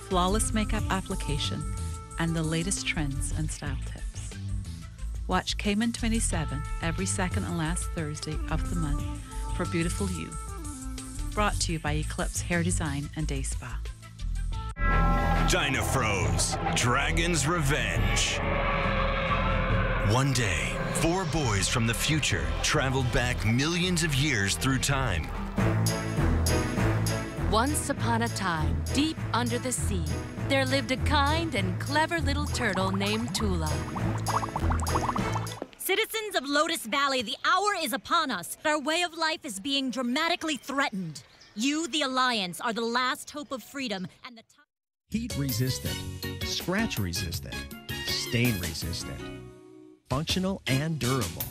flawless makeup application, and the latest trends and style tips. Watch Cayman 27 every second and last Thursday of the month for Beautiful You. Brought to you by Eclipse Hair Design and Day Spa. Dynafroze, Dragon's Revenge. One day, 4 boys from the future traveled back millions of years through time. Once upon a time, deep under the sea, there lived a kind and clever little turtle named Tula. Citizens of Lotus Valley, the hour is upon us. Our way of life is being dramatically threatened. You, the Alliance, are the last hope of freedom and the time. Heat resistant, scratch resistant, stain resistant, functional and durable.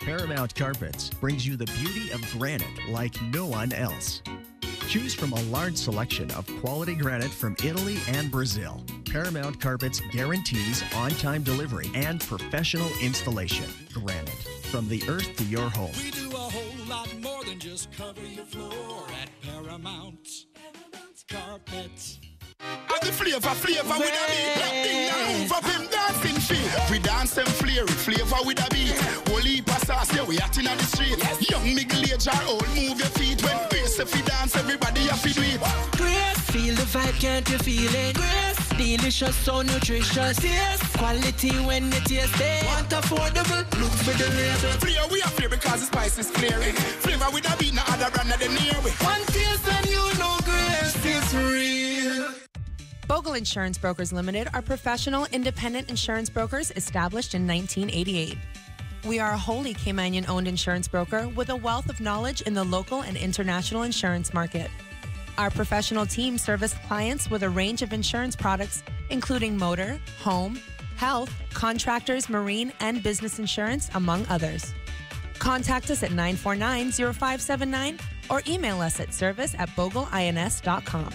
Paramount Carpets brings you the beauty of granite like no one else. Choose from a large selection of quality granite from Italy and Brazil. Paramount Carpets guarantees on-time delivery and professional installation. Granite, from the earth to your home. We do a whole lot more than just cover your floor at Paramount Carpets. And the flavor with a beat. Black thing now move up him dancing feet. We dance them flavor with a beat. Holy sauce, yeah, we acting on the street. Yes. Young middle age or old, move your feet. When Grace if we dance, everybody have to do it. Grace, feel the vibe, can't you feel it? Grace, delicious, so nutritious. Yes, quality when you taste it. Want affordable, look for the label. Flavor we are flavor because the spice is clearing. Flavor with a beat, no other brand of the near way. One taste and you know Grace is real. Bogle Insurance Brokers Limited are professional, independent insurance brokers established in 1988. We are a wholly Caymanian-owned insurance broker with a wealth of knowledge in the local and international insurance market. Our professional team service clients with a range of insurance products, including motor, home, health, contractors, marine, and business insurance, among others. Contact us at 949-0579 or email us at service@bogleins.com.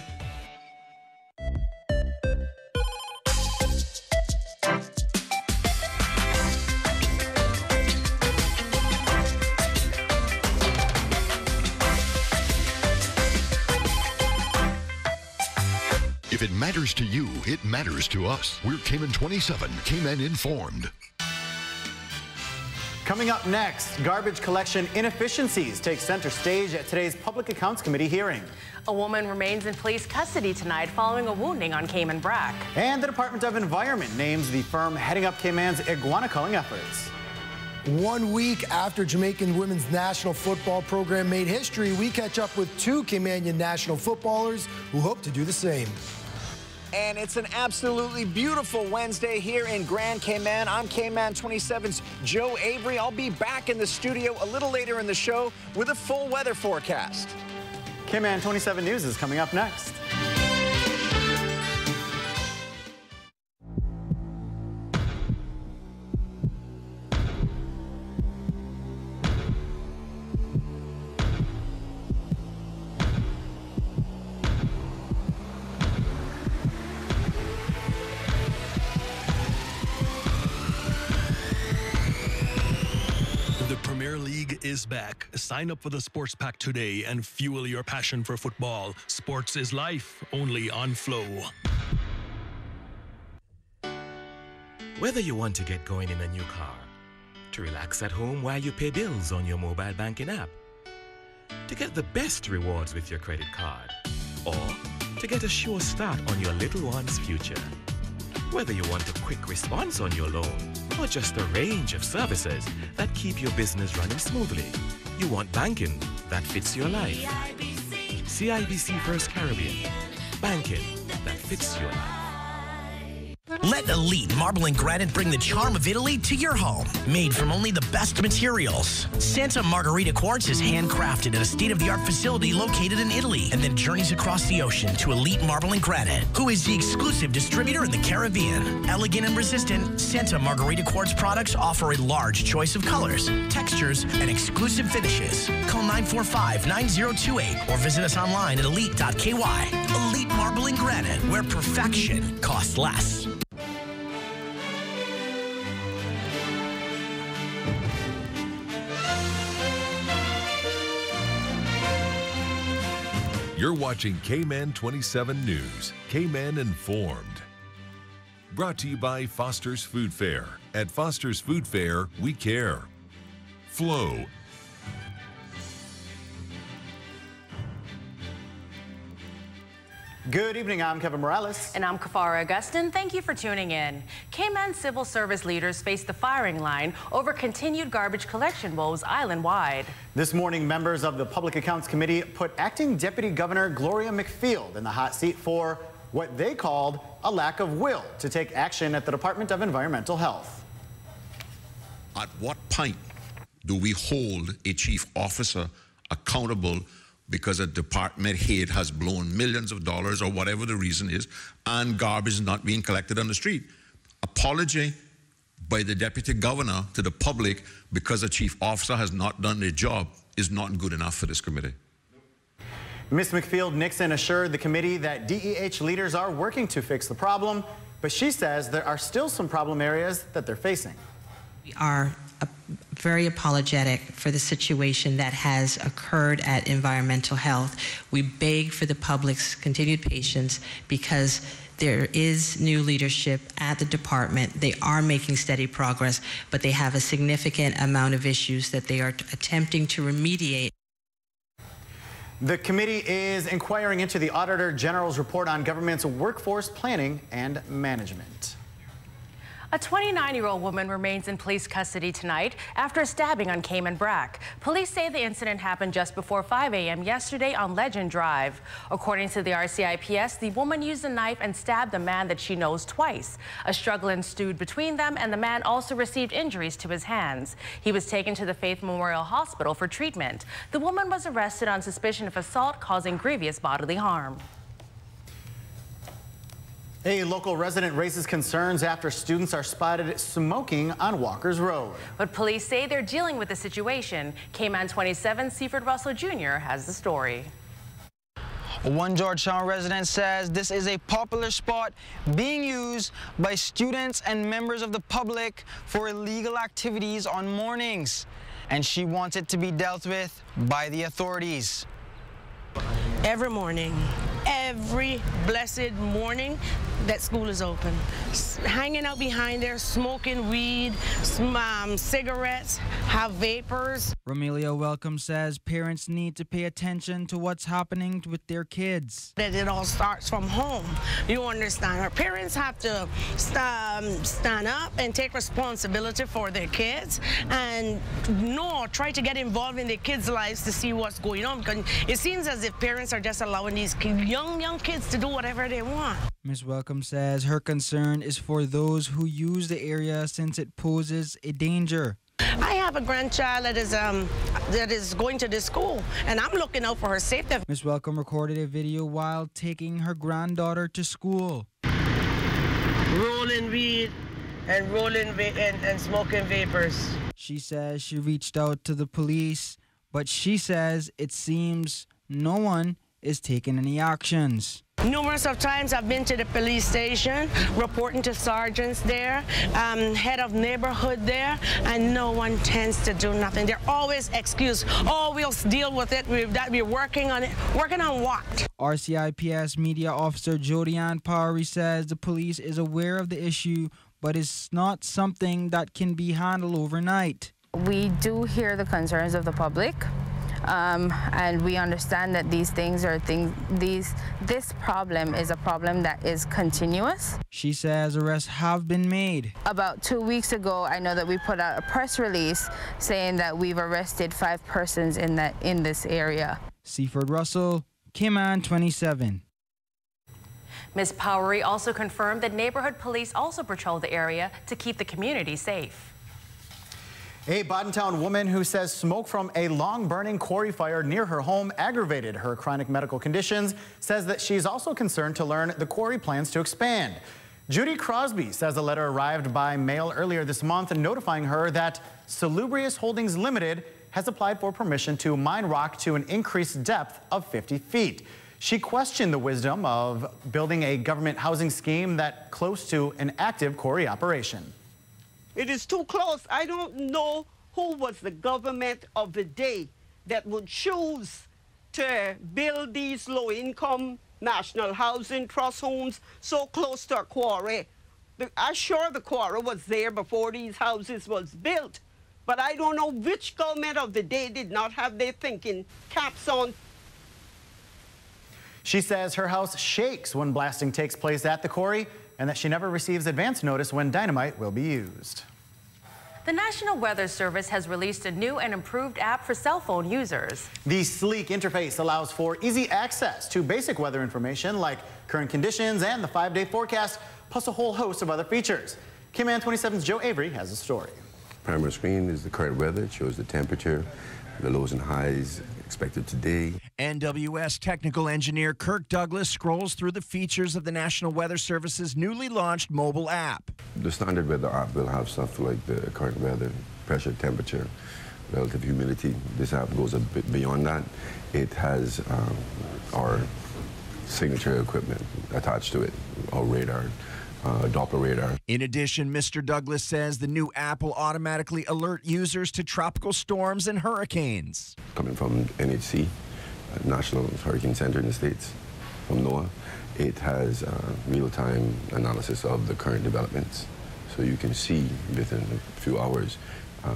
If it matters to you, it matters to us. We're Cayman 27, Cayman Informed. Coming up next, garbage collection inefficiencies take center stage at today's Public Accounts Committee hearing. A woman remains in police custody tonight following a wounding on Cayman Brac. And the Department of Environment names the firm heading up Cayman's iguana culling efforts. 1 week after Jamaican women's national football program made history, we catch up with 2 Caymanian national footballers who hope to do the same. And it's an absolutely beautiful Wednesday here in Grand Cayman. I'm Cayman 27's Joe Avery. I'll be back in the studio a little later in the show with a full weather forecast. Cayman 27 News is coming up next. Is back. Sign up for the Sports Pack today and fuel your passion for football. Sports is life, only on Flow. Whether you want to get going in a new car, to relax at home while you pay bills on your mobile banking app, to get the best rewards with your credit card, or to get a sure start on your little one's future. Whether you want a quick response on your loan or just a range of services that keep your business running smoothly, you want banking that fits your life. CIBC First Caribbean. Banking that fits your life. Let Elite Marble and Granite bring the charm of Italy to your home. Made from only the best materials. Santa Margherita Quartz is handcrafted at a state-of-the-art facility located in Italy and then journeys across the ocean to Elite Marble and Granite, who is the exclusive distributor in the Caribbean. Elegant and resistant, Santa Margherita Quartz products offer a large choice of colors, textures, and exclusive finishes. Call 945-9028 or visit us online at elite.ky. Elite Marble and Granite, where perfection costs less. You're watching Cayman 27 News, Cayman Informed. Brought to you by Foster's Food Fair. At Foster's Food Fair, we care. Flow. Good evening, I'm Kevin Morales. And I'm Kafara Augustin. Thank you for tuning in. Cayman civil service leaders face the firing line over continued garbage collection woes island-wide. This morning, members of the Public Accounts Committee put Acting Deputy Governor Gloria McField in the hot seat for what they called a lack of will to take action at the Department of Environmental Health. At what point do we hold a chief officer accountable because a department head has blown millions of dollars or whatever the reason is, and garbage is not being collected on the street? Apology by the deputy governor to the public because a chief officer has not done their job is not good enough for this committee. Ms. McField Nixon assured the committee that DEH leaders are working to fix the problem, but she says there are still some problem areas that they're facing. We are very apologetic for the situation that has occurred at Environmental Health. We beg for the public's continued patience because there is new leadership at the department. They are making steady progress, but they have a significant amount of issues that they are attempting to remediate. The committee is inquiring into the Auditor General's report on government's workforce planning and management. A 29-year-old woman remains in police custody tonight after a stabbing on Cayman Brac. Police say the incident happened just before 5 a.m. yesterday on Legend Drive. According to the RCIPS, the woman used a knife and stabbed a man that she knows twice. A struggle ensued between them, and the man also received injuries to his hands. He was taken to the Faith Memorial Hospital for treatment. The woman was arrested on suspicion of assault causing grievous bodily harm. A local resident raises concerns after students are spotted smoking on Walker's Road. But police say they're dealing with the situation. Cayman 27 Seaford Russell Jr. has the story. One Georgetown resident says this is a popular spot being used by students and members of the public for illegal activities on mornings, and she wants it to be dealt with by the authorities. Every morning, every blessed morning that school is open. Hanging out behind there, smoking weed, cigarettes, have vapors. Romelio Welcome says parents need to pay attention to what's happening with their kids. That it all starts from home. You understand? Our parents have to stand up and take responsibility for their kids and try to get involved in their kids' lives to see what's going on. Because it seems as if parents are just allowing these young kids to do whatever they want. Ms. Welcome says her concern is for those who use the area since it poses a danger. I have a grandchild that is going to this school, and I'm looking out for her safety. Ms. Welcome recorded a video while taking her granddaughter to school. Rolling weed and smoking vapors. She says she reached out to the police, but she says it seems no one is taking any actions. Numerous of times I've been to the police station, reporting to sergeants there, head of neighborhood there, and no one tends to do nothing. They're always excused. Oh, we'll deal with it. We're working on it. Working on what? RCIPS media officer Jodianne Powery says the police is aware of the issue, but it's not something that can be handled overnight. We do hear the concerns of the public. And we understand that these things are this problem is a problem that is continuous. She says arrests have been made. About 2 weeks ago, I know that we put out a press release saying that we've arrested 5 persons in this area. Seaford Russell, Cayman 27. Ms. Powery also confirmed that neighborhood police also patrol the area to keep the community safe. A Boddentown woman who says smoke from a long-burning quarry fire near her home aggravated her chronic medical conditions says that she's also concerned to learn the quarry plans to expand. Judy Crosby says a letter arrived by mail earlier this month notifying her that Salubrious Holdings Limited has applied for permission to mine rock to an increased depth of 50 feet. She questioned the wisdom of building a government housing scheme that close to an active quarry operation. It is too close. I don't know who was the government of the day that would choose to build these low-income National Housing Trust homes so close to a quarry. I'm sure the quarry was there before these houses was built, but I don't know which government of the day did not have their thinking caps on. She says her house shakes when blasting takes place at the quarry and that she never receives advance notice when dynamite will be used. The National Weather Service has released a new and improved app for cell phone users. The sleek interface allows for easy access to basic weather information like current conditions and the 5-day forecast, plus a whole host of other features. Cayman 27's Joe Avery has a story. Primary screen is the current weather. It shows the temperature, the lows and highs expected today. NWS technical engineer Kirk Douglas scrolls through the features of the National Weather Service's newly launched mobile app. The standard weather app will have stuff like the current weather, pressure, temperature, relative humidity. This app goes a bit beyond that. It has our signature equipment attached to it, our radar, Doppler radar. In addition, Mr. Douglas says the new app will automatically alert users to tropical storms and hurricanes. Coming from NHC, National Hurricane Center in the States, from NOAA, it has real-time analysis of the current developments. So you can see within a few hours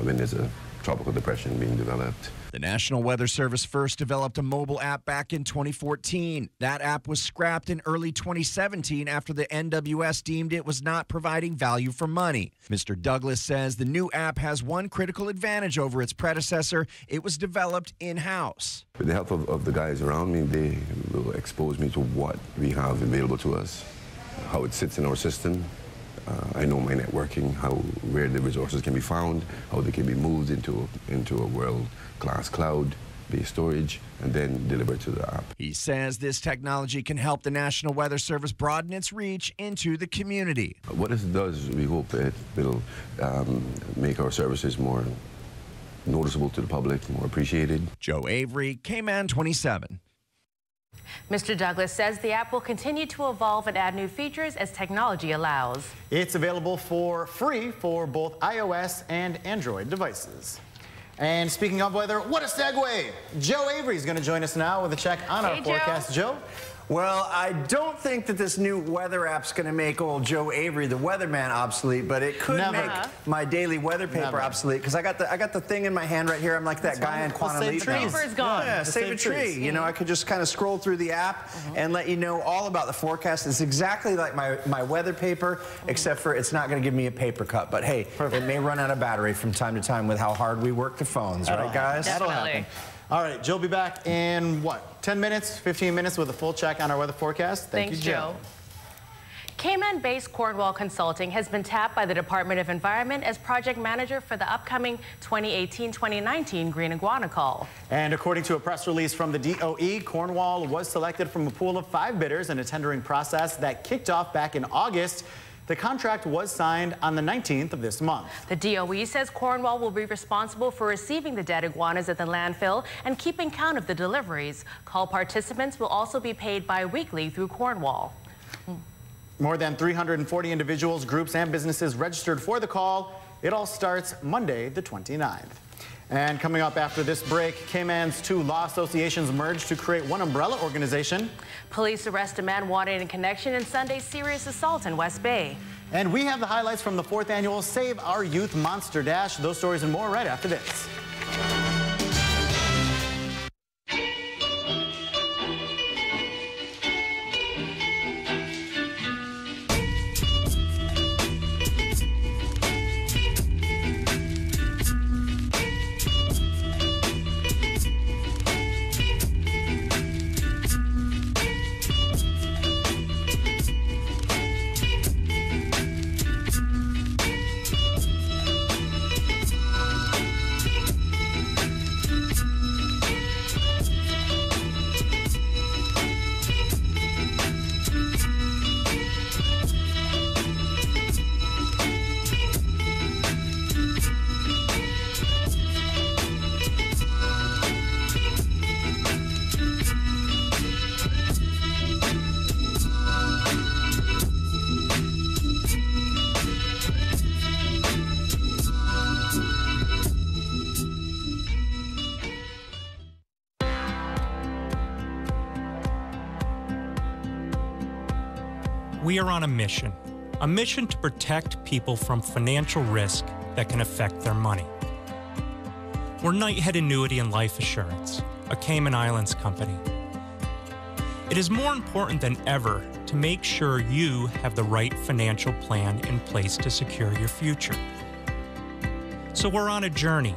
when there's a tropical depression being developed. The National Weather Service first developed a mobile app back in 2014. That app was scrapped in early 2017 after the NWS deemed it was not providing value for money. Mr. Douglas says the new app has one critical advantage over its predecessor. It was developed in-house. With the help of the guys around me, they will expose me to what we have available to us, how it sits in our system. I know my networking, where the resources can be found, how they can be moved into a world-class cloud-based storage, and then delivered to the app. He says this technology can help the National Weather Service broaden its reach into the community. What this does, we hope it will make our services more noticeable to the public, more appreciated. Joe Avery, Cayman 27. Mr. Douglas says the app will continue to evolve and add new features as technology allows. It's available for free for both iOS and Android devices. And speaking of weather, what a segue! Joe Avery is going to join us now with a check on our forecast. Joe? Well, I don't think that this new weather app's going to make old Joe Avery, the weatherman, obsolete, but it could make my daily weather paper obsolete, because I got the thing in my hand right here. I'm like that guy on Quantum Leap. The paper's gone. Yeah, save a tree. You know, I could just kind of scroll through the app and let you know all about the forecast. It's exactly like my weather paper, except for it's not going to give me a paper cut. But hey, it may run out of battery from time to time with how hard we work the phones, right, guys? That'll happen. All right, Joe will be back in, 10 minutes, 15 minutes with a full check on our weather forecast. Thank you, Joe. Cayman-based Cornwall Consulting has been tapped by the Department of Environment as project manager for the upcoming 2018-2019 Green Iguana Call. And according to a press release from the DOE, Cornwall was selected from a pool of 5 bidders in a tendering process that kicked off back in August. The contract was signed on the 19th of this month. The DOE says Cornwall will be responsible for receiving the dead iguanas at the landfill and keeping count of the deliveries. Call participants will also be paid bi-weekly through Cornwall. More than 340 individuals, groups, and businesses registered for the call. It all starts Monday, the 29th. And coming up after this break, Cayman's 2 law associations merged to create one umbrella organization. Police arrest a man wanted in connection in Sunday's serious assault in West Bay. And we have the highlights from the 4th annual Save Our Youth Monster Dash. Those stories and more right after this. We are on a mission to protect people from financial risk that can affect their money. We're Knighthead Annuity and Life Assurance, a Cayman Islands company. It is more important than ever to make sure you have the right financial plan in place to secure your future. So we're on a journey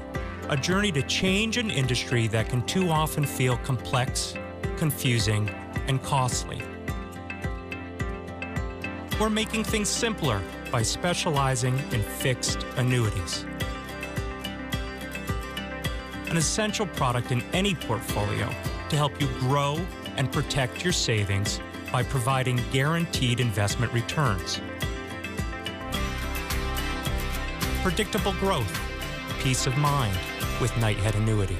to change an industry that can too often feel complex, confusing, and costly. We're making things simpler by specializing in fixed annuities. An essential product in any portfolio to help you grow and protect your savings by providing guaranteed investment returns. Predictable growth, peace of mind with Knighthead Annuity.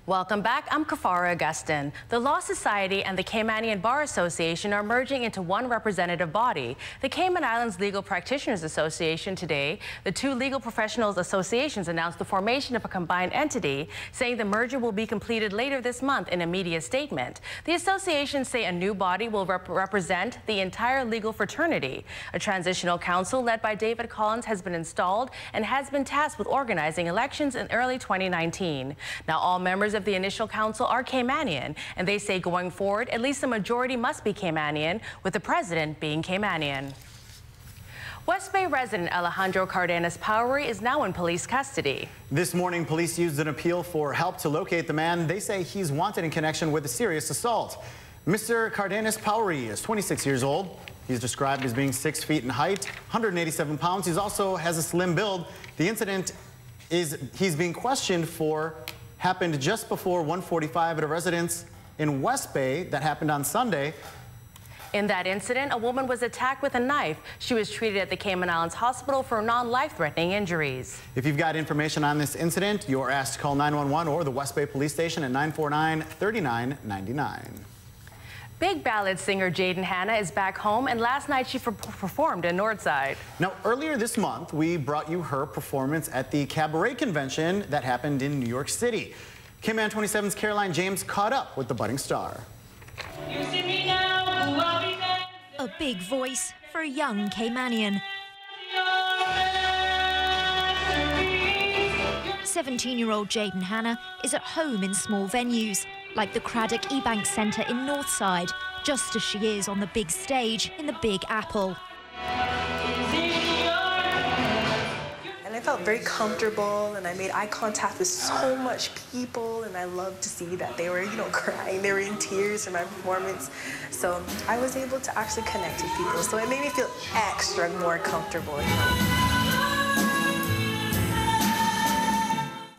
Welcome back. I'm Kafara Augustin. The Law Society and the Caymanian Bar Association are merging into one representative body, the Cayman Islands Legal Practitioners Association. Today, the two legal professionals associations announced the formation of a combined entity, saying the merger will be completed later this month in a media statement. The associations say a new body will represent the entire legal fraternity. A transitional council led by David Collins has been installed and has been tasked with organizing elections in early 2019. Now, all members of the initial council are Caymanian, and they say going forward, at least the majority must be Caymanian, with the president being Caymanian. West Bay resident Alejandro Cardenas-Powery is now in police custody. This morning, police used an appeal for help to locate the man. They say he's wanted in connection with a serious assault. Mr. Cardenas-Powery is 26 years old. He's described as being 6 feet in height, 187 pounds. He also has a slim build. The incident he's being questioned for happened just before 1:45 at a residence in West Bay that happened on Sunday. In that incident, a woman was attacked with a knife. She was treated at the Cayman Islands Hospital for non-life-threatening injuries. If you've got information on this incident, you're asked to call 911 or the West Bay Police Station at 949-3999. Big ballad singer Jaden Hanna is back home, and last night she performed in Northside. Now, earlier this month, we brought you her performance at the Cabaret Convention that happened in New York City. Cayman 27's Caroline James caught up with the budding star. You see me now, a big voice for a young Caymanian. 17-year-old Jaden Hanna is at home in small venues, like the Craddock Ebank Centre in Northside, just as she is on the big stage in the Big Apple. And I felt very comfortable, and I made eye contact with so much people, and I loved to see that they were, crying, they were in tears in my performance. So I was able to actually connect with people, so it made me feel extra more comfortable.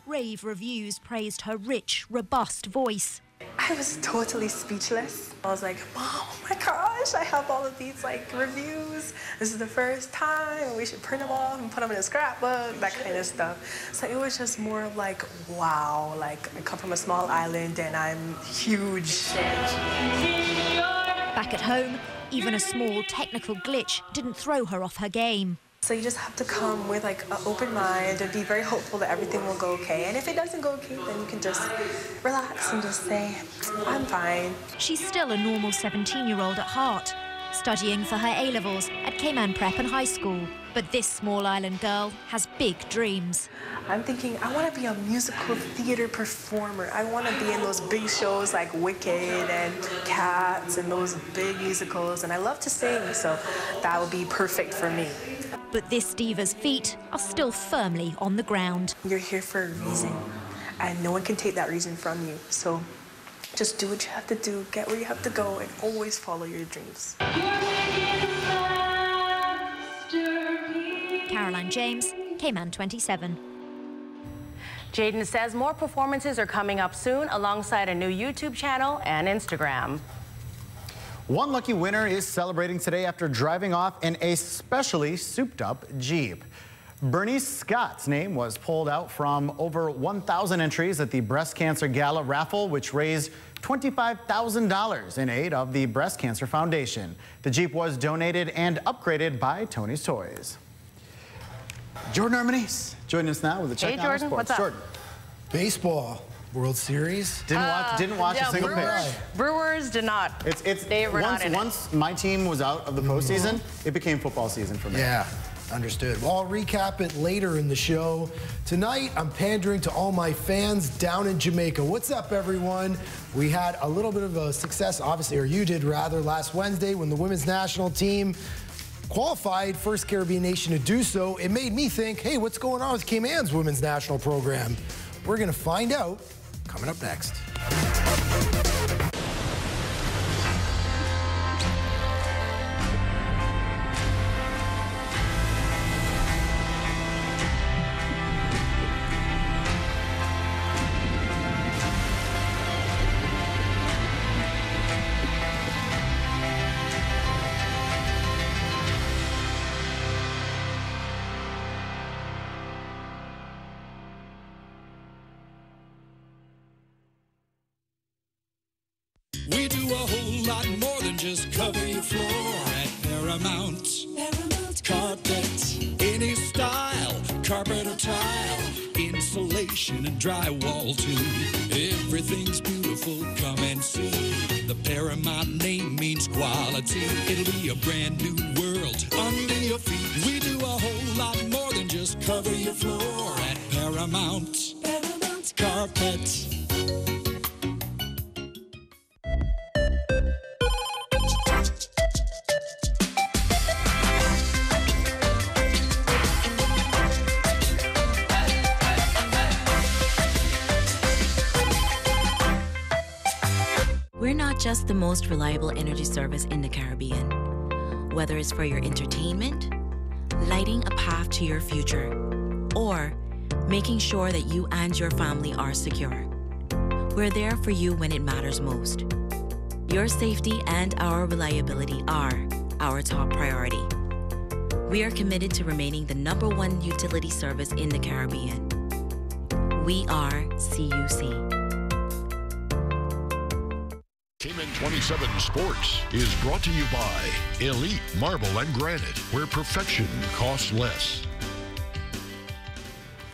Rave reviews praised her rich, robust voice. I was totally speechless. I was like, Mom, oh my gosh, I have all of these reviews. This is the first time. We should print them off and put them in a scrapbook, that kind of stuff. So it was just more of like, wow, I come from a small island and I'm huge. Back at home, even a small technical glitch didn't throw her off her game. So you just have to come with an open mind and be very hopeful that everything will go okay. And if it doesn't go okay, then you can just relax and just say, I'm fine. She's still a normal 17-year-old at heart, studying for her A-levels at Cayman Prep and High School. But this small island girl has big dreams. I'm thinking, I want to be a musical theater performer. I want to be in those big shows like Wicked and Cats and those big musicals. And I love to sing, so that would be perfect for me. But this diva's feet are still firmly on the ground. You're here for a reason, and no one can take that reason from you. So just do what you have to do, get where you have to go, and always follow your dreams. Caroline James, Cayman 27. Jaden says more performances are coming up soon alongside a new YouTube channel and Instagram. One lucky winner is celebrating today after driving off in a specially souped-up Jeep. Bernice Scott's name was pulled out from over 1,000 entries at the Breast Cancer Gala raffle, which raised $25,000 in aid of the Breast Cancer Foundation. The Jeep was donated and upgraded by Tony's Toys. Jordan Armanese joining us now with a check on Jordan, sports. what's up? Jordan. Baseball. World Series? Didn't watch a single pitch. Brewers did not. They were not in it. Once my team was out of the postseason, it became football season for me. Yeah. Understood. Well, I'll recap it later in the show. Tonight, I'm pandering to all my fans down in Jamaica. What's up, everyone? We had a little bit of a success, obviously, or you did rather, last Wednesday when the women's national team qualified, first Caribbean nation to do so. It made me think, hey, what's going on with Cayman's women's national program? We're going to find out coming up next. We do a whole lot more than just cover your floor at Paramount. Carpet, any style, carpet or tile, insulation and drywall too. Everything's beautiful, come and see. The Paramount name means quality. It'll be a brand new world under your feet. We do a whole lot more than just cover your floor at Paramount. Carpet. We're not just the most reliable energy service in the Caribbean. Whether it's for your entertainment, lighting a path to your future, or making sure that you and your family are secure. We're there for you when it matters most. Your safety and our reliability are our top priority. We are committed to remaining the #1 utility service in the Caribbean. We are CUC. Cayman 27 Sports is brought to you by Elite Marble and Granite, where perfection costs less.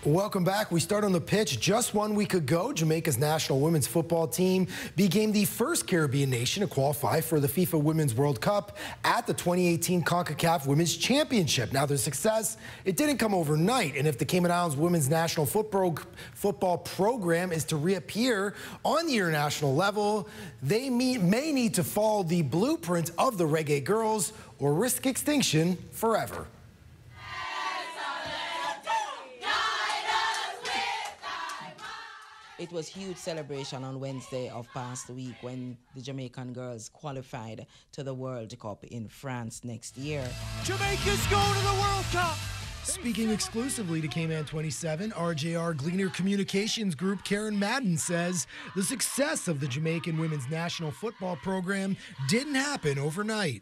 Welcome back. We start on the pitch. Just 1 week ago, Jamaica's national women's football team became the first Caribbean nation to qualify for the FIFA Women's World Cup at the 2018 CONCACAF Women's Championship. Now, their success, it didn't come overnight, and if the Cayman Islands women's national football program is to reappear on the international level, they may need to follow the blueprint of the Reggae Girls or risk extinction forever. It was huge celebration on Wednesday of past week when the Jamaican girls qualified to the World Cup in France next year. Jamaica's going to the World Cup! Speaking exclusively to Cayman 27, RJR Gleaner Communications Group Karen Madden says the success of the Jamaican women's national football program didn't happen overnight.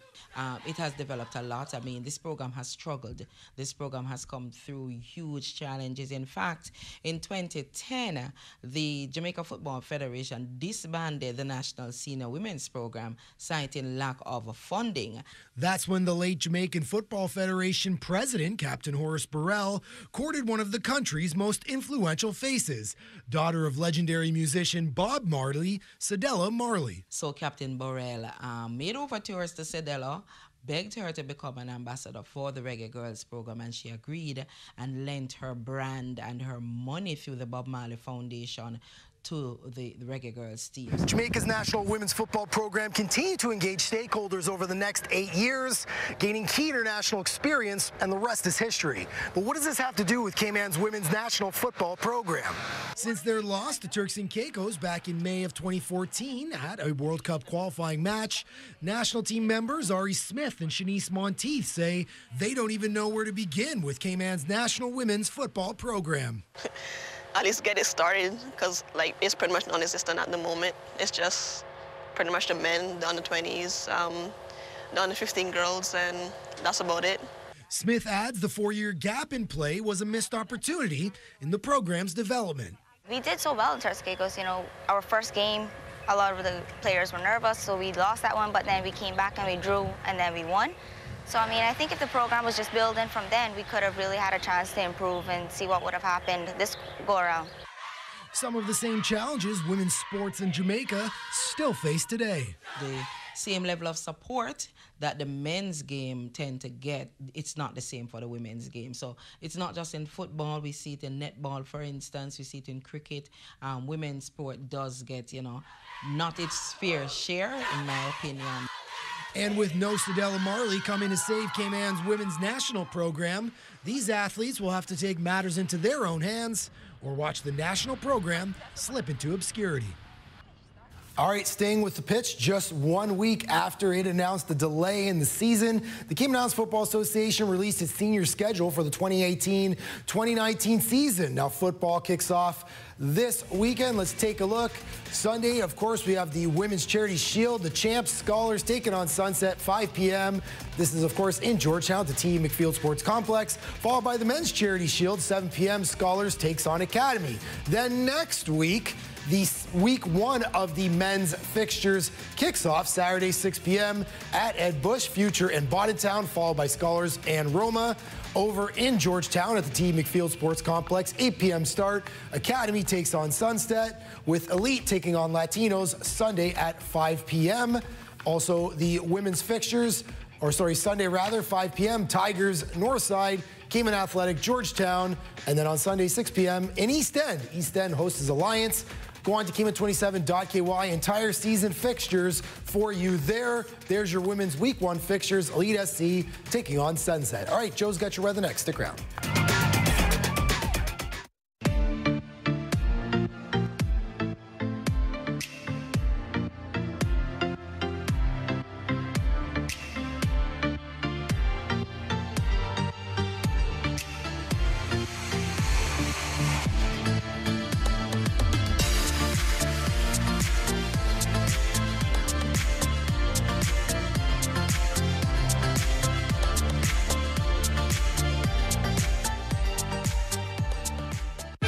It has developed a lot. I mean, this program has struggled. This program has come through huge challenges. In fact, in 2010, the Jamaica Football Federation disbanded the National Senior Women's Program, citing lack of funding. That's when the late Jamaican Football Federation president, Captain Horace Burrell, courted one of the country's most influential faces, daughter of legendary musician Bob Marley, Cedella Marley. So Captain Burrell made overtures to Cedella, begged her to become an ambassador for the Reggae Girls program, and she agreed and lent her brand and her money through the Bob Marley Foundation to the Reggae Girls team. Jamaica's national women's football program continued to engage stakeholders over the next 8 years, gaining key international experience, and the rest is history. But what does this have to do with Cayman's women's national football program? Since their loss to Turks and Caicos back in May of 2014 at a World Cup qualifying match, national team members Ari Smith and Shanice Monteith say they don't even know where to begin with Cayman's national women's football program. At least get it started, because like it's pretty much non-existent at the moment. It's just pretty much the men, the under 20s, the under 15 girls, and that's about it. Smith adds the 4-year gap in play was a missed opportunity in the program's development. We did so well in Turks and Caicos. You know, our first game, a lot of the players were nervous, so we lost that one, but then we came back and we drew, and then we won. So, I mean, I think if the program was just building from then, we could have really had a chance to improve and see what would have happened this go-around. Some of the same challenges women's sports in Jamaica still face today. The same level of support that the men's game tend to get, it's not the same for the women's game. So it's not just in football, we see it in netball, for instance, we see it in cricket. Women's sport does get, not its fair share, in my opinion. And with no Sadella Marley coming to save Cayman's women's national program, these athletes will have to take matters into their own hands or watch the national program slip into obscurity. All right, staying with the pitch, just 1 week after it announced the delay in the season, the Cayman Islands Football Association released its senior schedule for the 2018-2019 season. Now, football kicks off this weekend. Let's take a look. Sunday, of course, we have the Women's Charity Shield. The Champs Scholars taking on Sunset, 5 p.m. This is, of course, in Georgetown at the T. McField Sports Complex, followed by the Men's Charity Shield, 7 p.m. Scholars takes on Academy. Then next week, the week 1 of the men's fixtures kicks off Saturday, 6 p.m. at Ed Bush, Future and Bodentown, followed by Scholars and Roma. Over in Georgetown at the T. McField Sports Complex, 8 p.m. start. Academy takes on Sunset, with Elite taking on Latinos Sunday at 5 p.m. Also, the women's fixtures, Sunday rather, 5 p.m. Tigers, Northside, Cayman Athletic, Georgetown, and then on Sunday, 6 p.m. in East End. East End hosts Alliance. Go on to Cayman27.ky, entire season fixtures for you there. There's your women's week 1 fixtures. Elite SC taking on Sunset. All right, Joe's got your weather next. Stick around.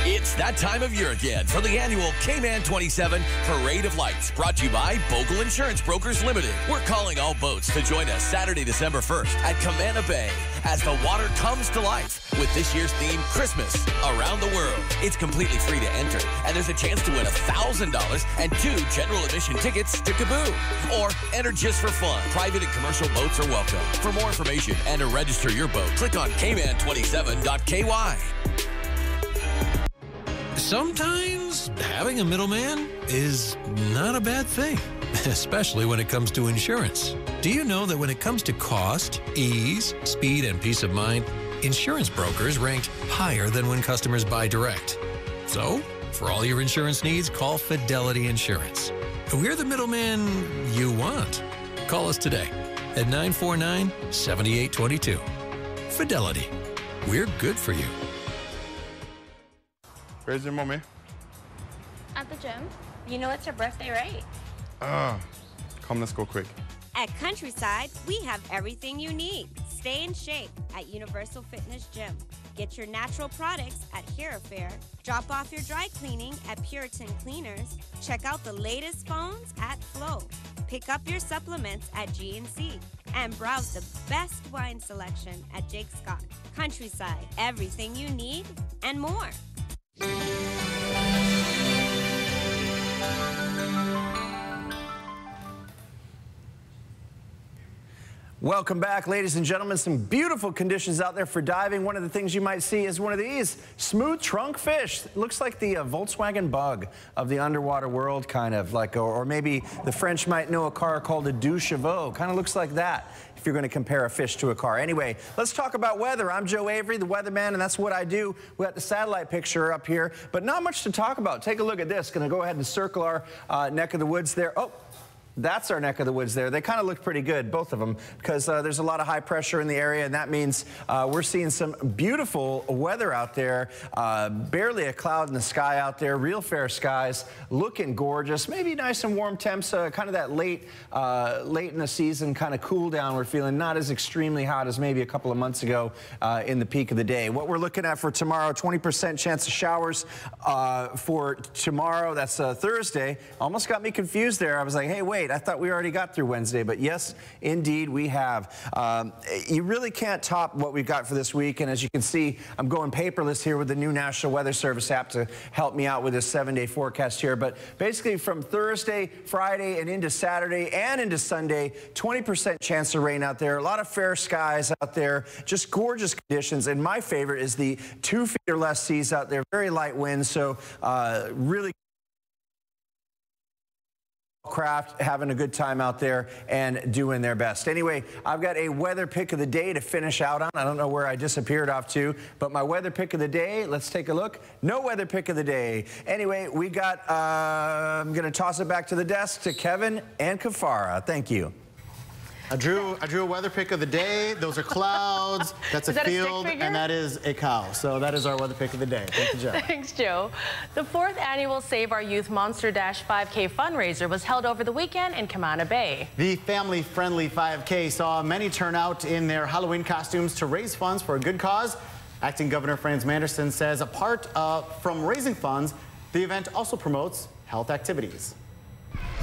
It's that time of year again for the annual Cayman 27 Parade of Lights, brought to you by Bogle Insurance Brokers Limited. We're calling all boats to join us Saturday, December 1st at Camana Bay as the water comes to life with this year's theme, Christmas Around the World. It's completely free to enter, and there's a chance to win $1,000 and 2 general admission tickets to Kaboo. Or enter just for fun. Private and commercial boats are welcome. For more information and to register your boat, click on Cayman27.ky. Sometimes having a middleman is not a bad thing, especially when it comes to insurance. Do you know that when it comes to cost, ease, speed, and peace of mind, insurance brokers ranked higher than when customers buy direct? So, for all your insurance needs, call Fidelity Insurance. We're the middleman you want. Call us today at 949-7822. Fidelity. We're good for you. Where's your mommy? At the gym. You know it's her birthday, right? Come, let's go quick. At Countryside, we have everything you need. Stay in shape at Universal Fitness Gym. Get your natural products at Hero Fair. Drop off your dry cleaning at Puritan Cleaners. Check out the latest phones at Flow. Pick up your supplements at G&C. And browse the best wine selection at Jake Scott. Countryside, everything you need and more. Welcome back, ladies and gentlemen. Some beautiful conditions out there for diving. One of the things you might see is one of these smooth trunk fish. It looks like the Volkswagen Bug of the underwater world, kind of like, or maybe the French might know a car called a deux chevaux. Kind of looks like that if you're going to compare a fish to a car. Anyway, let's talk about weather. I'm Joe Avery, the weatherman, and that's what I do. We got the satellite picture up here, but not much to talk about. Take a look at this. Going to go ahead and circle our neck of the woods there. Oh. That's our neck of the woods there. They kind of look pretty good, both of them, because there's a lot of high pressure in the area, and that means we're seeing some beautiful weather out there. Barely a cloud in the sky out there. Real fair skies, looking gorgeous. Maybe nice and warm temps, kind of that late in the season kind of cool down. We're feeling not as extremely hot as maybe a couple of months ago in the peak of the day. What we're looking at for tomorrow, 20% chance of showers for tomorrow. That's Thursday. Almost got me confused there. I was like, hey, wait. wait, I thought we already got through Wednesday, but yes, indeed, we have. You really can't top what we've got for this week, and as you can see, I'm going paperless here with the new National Weather Service app to help me out with this 7-day forecast here. But basically, from Thursday, Friday, and into Saturday and into Sunday, 20% chance of rain out there. A lot of fair skies out there, just gorgeous conditions. And my favorite is the 2 feet or less seas out there, very light winds, so really craft having a good time out there and doing their best. Anyway, I've got a weather pick of the day to finish out on. I don't know where I disappeared off to, but my weather pick of the day, let's take a look. No weather pick of the day. Anyway, we got, I'm going to toss it back to the desk to Kevin and Kafara. Thank you. I drew a weather pick of the day. Those are clouds. That's a field, and that is a cow. So that is our weather pick of the day. Thank you, Joe. Thanks, Joe. The 4th annual Save Our Youth Monster Dash 5K fundraiser was held over the weekend in Cayman Bay. The family-friendly 5K saw many turn out in their Halloween costumes to raise funds for a good cause. Acting Governor Franz Manderson says apart from raising funds, the event also promotes health activities.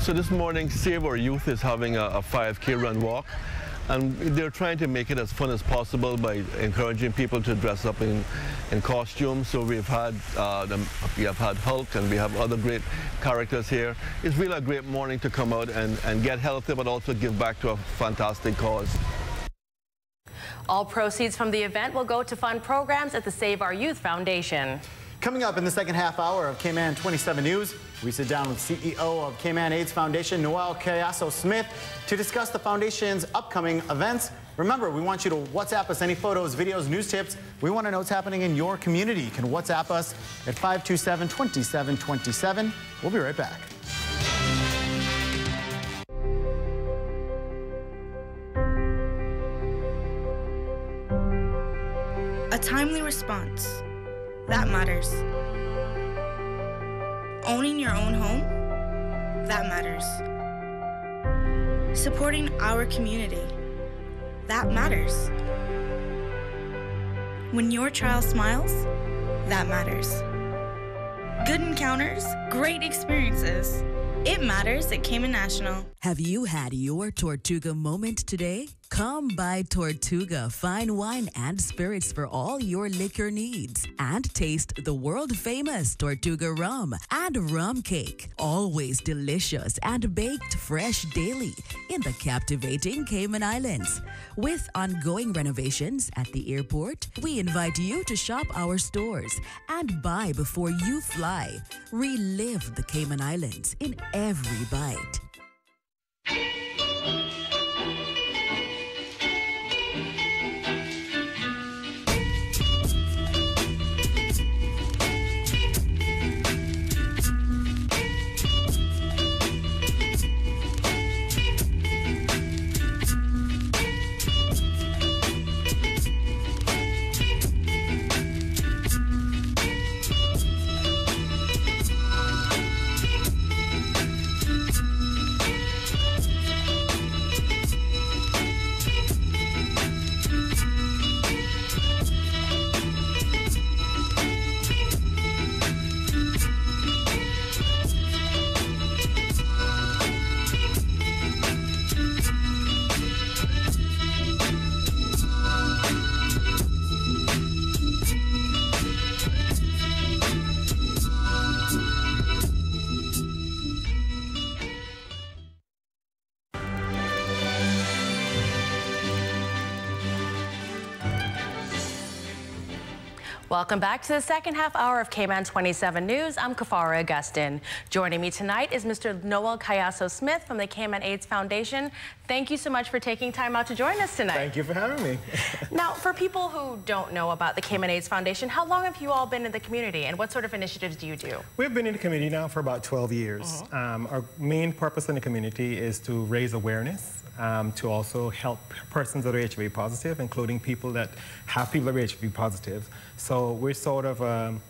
So this morning, Save Our Youth is having a 5K run walk, and they're trying to make it as fun as possible by encouraging people to dress up in costumes. So we have had Hulk, and we have other great characters here. It's really a great morning to come out and get healthy, but also give back to a fantastic cause. All proceeds from the event will go to fund programs at the Save Our Youth Foundation. Coming up in the second half hour of Cayman 27 News, we sit down with CEO of Cayman AIDS Foundation, Noel Cayasso-Smith, to discuss the foundation's upcoming events. Remember, we want you to WhatsApp us any photos, videos, news tips. We want to know what's happening in your community. You can WhatsApp us at 527-2727. We'll be right back. A timely response. That matters. Owning your own home? That matters. Supporting our community? That matters. When your child smiles? That matters. Good encounters, great experiences. It matters at Cayman National. Have you had your Tortuga moment today? Come by Tortuga Fine Wine and Spirits for all your liquor needs. And taste the world-famous Tortuga rum and rum cake. Always delicious and baked fresh daily in the captivating Cayman Islands. With ongoing renovations at the airport, we invite you to shop our stores and buy before you fly. Relive the Cayman Islands in every bite. Welcome back to the second half hour of Cayman 27 News. I'm Kafara Augustin. Joining me tonight is Mr. Noel Cayasso-Smith from the Cayman AIDS Foundation. Thank you so much for taking time out to join us tonight. Thank you for having me. Now, for people who don't know about the Cayman AIDS Foundation, how long have you all been in the community and what sort of initiatives do you do? We've been in the community now for about 12 years. Our main purpose in the community is to raise awareness, to also help persons that are HIV positive, including people that have people that are HIV positive. So we're sort of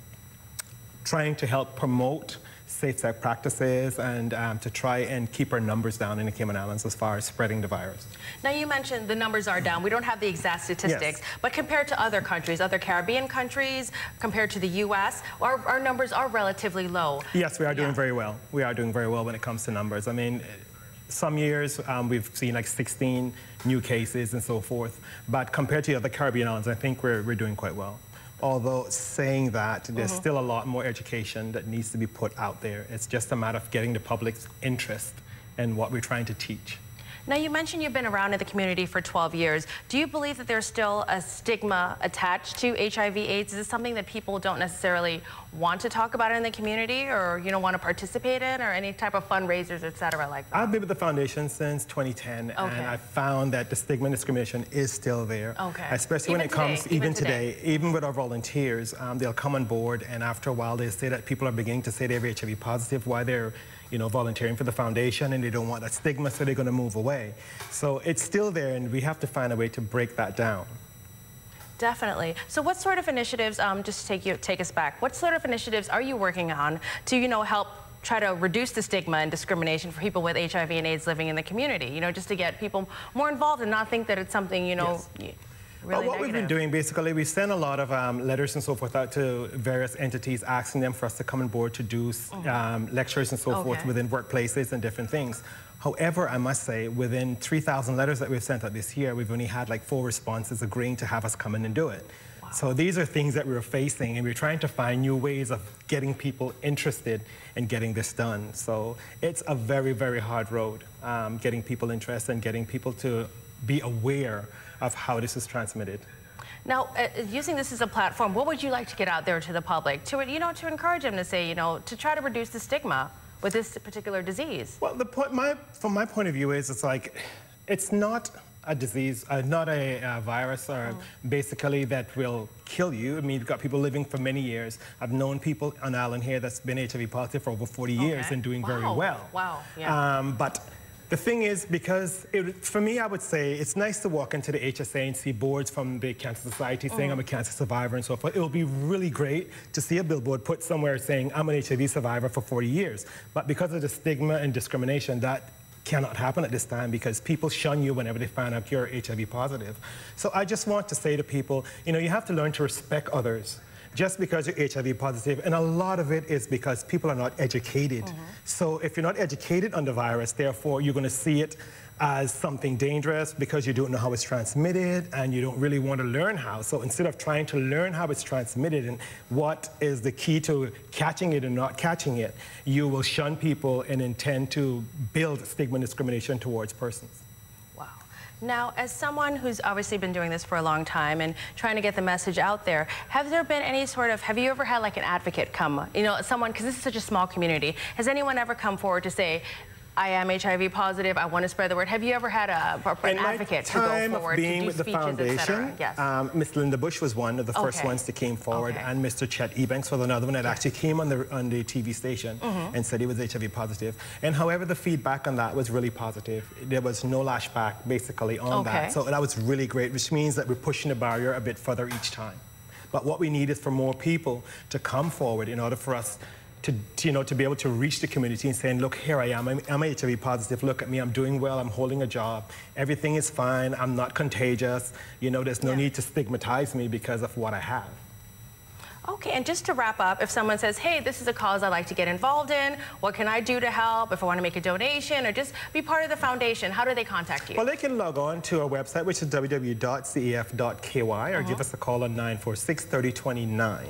trying to help promote safe sex practices and to try and keep our numbers down in the Cayman Islands as far as spreading the virus. Now, you mentioned the numbers are down. We don't have the exact statistics, but compared to other countries, other Caribbean countries, compared to the U.S., our numbers are relatively low. Yes, we are doing very well. We are doing very well when it comes to numbers. I mean, Some years we've seen like 16 new cases and so forth, but compared to the other Caribbean islands, I think we're doing quite well. Although saying that, there's still a lot more education that needs to be put out there. It's just a matter of getting the public's interest in what we're trying to teach. Now, you mentioned you've been around in the community for 12 years. Do you believe that there's still a stigma attached to HIV/AIDS? Is it something that people don't necessarily want to talk about in the community, or want to participate in, or any type of fundraisers, et cetera, like that? I've been with the foundation since 2010, and I found that the stigma and discrimination is still there. Okay. Especially when it comes, even today, even with our volunteers, they'll come on board, and after a while, they say that people are beginning to say they're HIV positive while they're volunteering for the foundation, and they don't want that stigma, so they're going to move away. So it's still there, and we have to find a way to break that down. Definitely. So what sort of initiatives, just to take us back, what sort of initiatives are you working on to, help try to reduce the stigma and discrimination for people with HIV and AIDS living in the community, just to get people more involved and not think that it's something, Yes. Really what we've been doing, basically, we send a lot of letters and so forth out to various entities asking them for us to come on board to do lectures and so forth within workplaces and different things. However, I must say, within 3,000 letters that we've sent out this year, we've only had like 4 responses agreeing to have us come in and do it. Wow. So these are things that we're facing, and we're trying to find new ways of getting people interested in getting this done. So it's a very, very hard road, getting people interested and getting people to be aware of how this is transmitted. Now, using this as a platform, what would you like to get out there to the public to, to encourage them to say, to try to reduce the stigma with this particular disease? Well, from my point of view is it's not a disease, not a virus or basically that will kill you. I mean, you've got people living for many years. I've known people on island here that's been HIV positive for over 40 years and doing very well. Wow. Yeah. But the thing is, because for me, I would say it's nice to walk into the HSA and see boards from the Cancer Society saying I'm a cancer survivor and so forth. It would be really great to see a billboard put somewhere saying I'm an HIV survivor for 40 years. But because of the stigma and discrimination, that cannot happen at this time because people shun you whenever they find out you're HIV positive. So I just want to say to people, you have to learn to respect others. Just because you're HIV positive, and a lot of it is because people are not educated. So if you're not educated on the virus, therefore you're going to see it as something dangerous because you don't know how it's transmitted and you don't really want to learn how. So instead of trying to learn how it's transmitted and what is the key to catching it and not catching it, you will shun people and intend to build stigma and discrimination towards persons. Now, as someone who's obviously been doing this for a long time and trying to get the message out there, have there been any have you ever had like an advocate come, someone, because this is such a small community, has anyone ever come forward to say, I am HIV positive, I want to spread the word? Have you ever had an advocate to go forward to do with the speeches, foundation, yes. Miss Linda Bush was one of the first ones that came forward, and Mr. Chet Ebanks was another one that actually came on the TV station and said he was HIV positive. And however, the feedback on that was really positive. There was no lashback, basically, on that. So that was really great, which means that we're pushing the barrier a bit further each time. But what we need is for more people to come forward in order for us to be able to reach the community and saying, look, here I am, I'm HIV positive, look at me, I'm doing well, I'm holding a job, everything is fine, I'm not contagious, there's no need to stigmatize me because of what I have. Okay, and just to wrap up, if someone says, hey, this is a cause I'd like to get involved in, what can I do to help? If I want to make a donation or just be part of the foundation, how do they contact you? Well, they can log on to our website, which is www.cef.ky, or give us a call on 946-3029.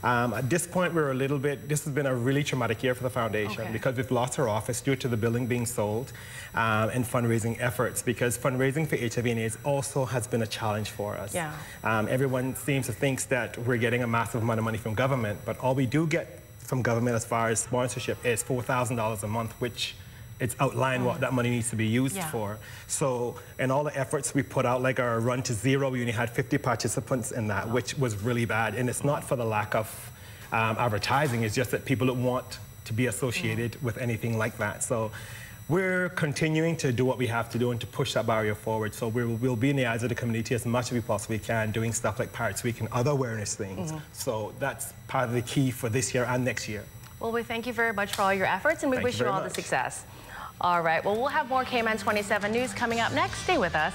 At this point, this has been a really traumatic year for the foundation because we've lost our office due to the building being sold and fundraising efforts, because fundraising for HIV and AIDS also has been a challenge for us. Yeah. Everyone seems to think that we're getting a massive amount of money from government, but all we do get from government as far as sponsorship is $4,000 a month, which it's outlined what that money needs to be used for. So, and all the efforts we put out, like our Run to Zero, we only had 50 participants in that, which was really bad. And it's not for the lack of advertising, it's just that people don't want to be associated with anything like that. So we're continuing to do what we have to do and to push that barrier forward. So we'll be in the eyes of the community as much as we possibly can, doing stuff like Pirates Week and other awareness things. So that's part of the key for this year and next year. Well, we thank you very much for all your efforts, and we wish you all the success. All right, well, we'll have more Cayman 27 news coming up next. Stay with us.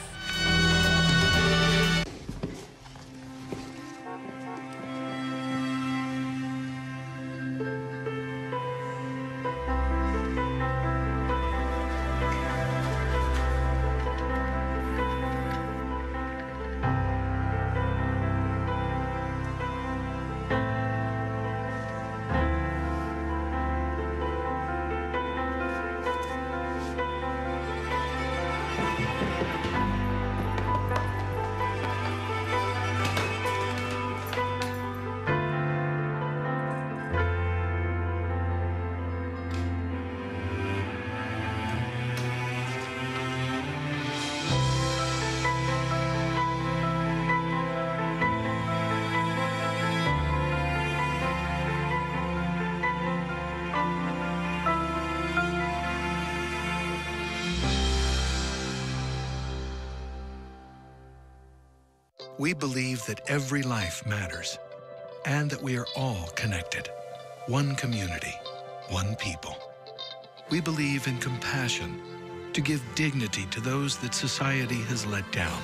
We believe that every life matters and that we are all connected. One community, one people. We believe in compassion to give dignity to those that society has let down.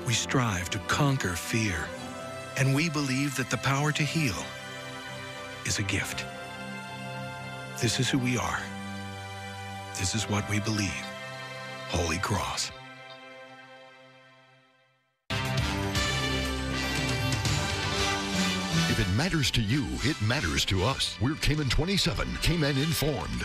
We strive to conquer fear, and we believe that the power to heal is a gift. This is who we are. This is what we believe. Holy Cross. If it matters to you, it matters to us. We're Cayman 27, Cayman Informed.